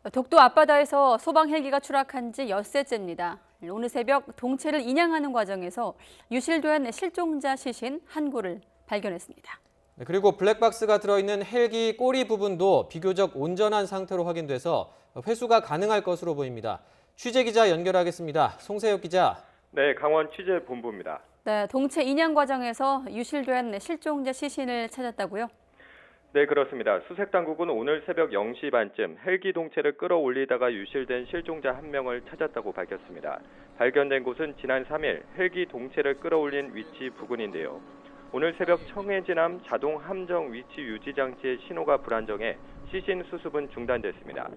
독도 앞바다에서 소방 헬기가 추락한 지 엿새째입니다. 오늘 새벽 동체를 인양하는 과정에서 유실된 실종자 시신 한 구를 발견했습니다. 네, 그리고 블랙박스가 들어있는 헬기 꼬리 부분도 비교적 온전한 상태로 확인돼서 회수가 가능할 것으로 보입니다. 취재 기자 연결하겠습니다. 송세혁 기자. 네, 강원 취재본부입니다. 네, 동체 인양 과정에서 유실된 실종자 시신을 찾았다고요? 네, 그렇습니다. 수색당국은 오늘 새벽 0시 반쯤 헬기 동체를 끌어올리다가 유실된 실종자 한 명을 찾았다고 밝혔습니다. 발견된 곳은 지난 3일 헬기 동체를 끌어올린 위치 부근인데요. 오늘 새벽 청해진암 자동 함정 위치 유지 장치의 신호가 불안정해 시신 수습은 중단됐습니다.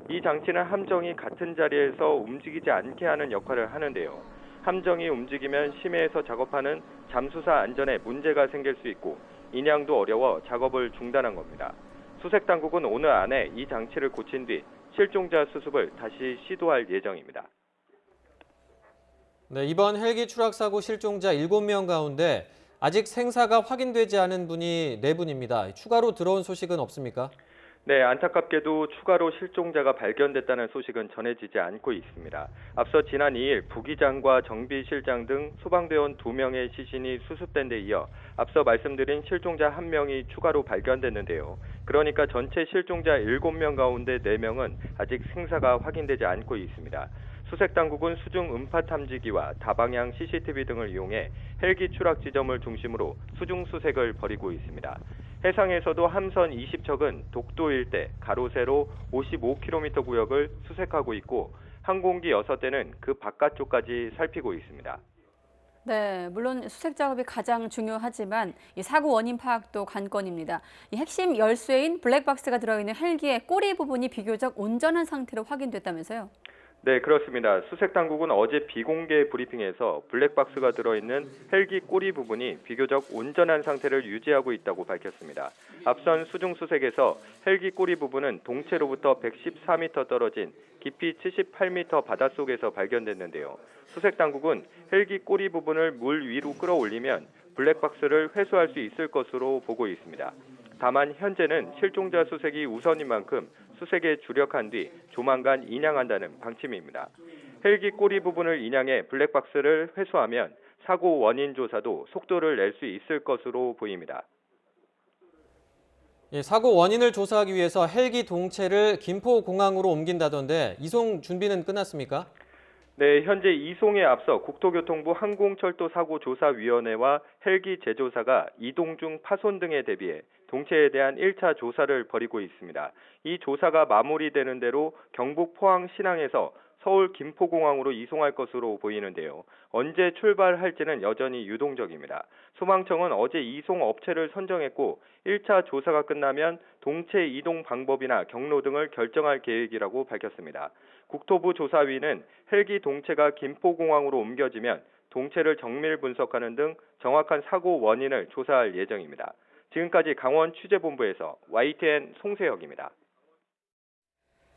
이 장치는 함정이 같은 자리에서 움직이지 않게 하는 역할을 하는데요. 함정이 움직이면 심해에서 작업하는 잠수사 안전에 문제가 생길 수 있고 인양도 어려워 작업을 중단한 겁니다. 수색당국은 오늘 안에 이 장치를 고친 뒤 실종자 수습을 다시 시도할 예정입니다. 네, 이번 헬기 추락 사고 실종자 7명 가운데 아직 생사가 확인되지 않은 분이 4분입니다. 추가로 들어온 소식은 없습니까? 네, 안타깝게도 추가로 실종자가 발견됐다는 소식은 전해지지 않고 있습니다. 앞서 지난 2일 부기장과 정비실장 등 소방대원 2명의 시신이 수습된 데 이어 앞서 말씀드린 실종자 1명이 추가로 발견됐는데요. 그러니까 전체 실종자 7명 가운데 4명은 아직 생사가 확인되지 않고 있습니다. 수색당국은 수중 음파 탐지기와 다방향 CCTV 등을 이용해 헬기 추락 지점을 중심으로 수중 수색을 벌이고 있습니다. 해상에서도 함선 20척은 독도 일대 가로 세로 55km 구역을 수색하고 있고 항공기 6대는 그 바깥쪽까지 살피고 있습니다. 네, 물론 수색 작업이 가장 중요하지만 이 사고 원인 파악도 관건입니다. 이 핵심 열쇠인 블랙박스가 들어있는 헬기의 꼬리 부분이 비교적 온전한 상태로 확인됐다면서요? 네, 그렇습니다. 수색당국은 어제 비공개 브리핑에서 블랙박스가 들어있는 헬기 꼬리 부분이 비교적 온전한 상태를 유지하고 있다고 밝혔습니다. 앞선 수중 수색에서 헬기 꼬리 부분은 동체로부터 114m 떨어진 깊이 78m 바닷속에서 발견됐는데요. 수색당국은 헬기 꼬리 부분을 물 위로 끌어올리면 블랙박스를 회수할 수 있을 것으로 보고 있습니다. 다만 현재는 실종자 수색이 우선인 만큼 수색에 주력한 뒤 조만간 인양한다는 방침입니다. 헬기 꼬리 부분을 인양해 블랙박스를 회수하면 사고 원인 조사도 속도를 낼 수 있을 것으로 보입니다. 예, 사고 원인을 조사하기 위해서 헬기 동체를 김포공항으로 옮긴다던데 이송 준비는 끝났습니까? 네, 현재 이송에 앞서 국토교통부 항공철도사고조사위원회와 헬기 제조사가 이동 중 파손 등에 대비해 동체에 대한 1차 조사를 벌이고 있습니다. 이 조사가 마무리되는 대로 경북 포항 신항에서 서울 김포공항으로 이송할 것으로 보이는데요. 언제 출발할지는 여전히 유동적입니다. 소방청은 어제 이송 업체를 선정했고 1차 조사가 끝나면 동체 이동 방법이나 경로 등을 결정할 계획이라고 밝혔습니다. 국토부 조사위는 헬기 동체가 김포공항으로 옮겨지면 동체를 정밀 분석하는 등 정확한 사고 원인을 조사할 예정입니다. 지금까지 강원 취재본부에서 YTN 송세혁입니다.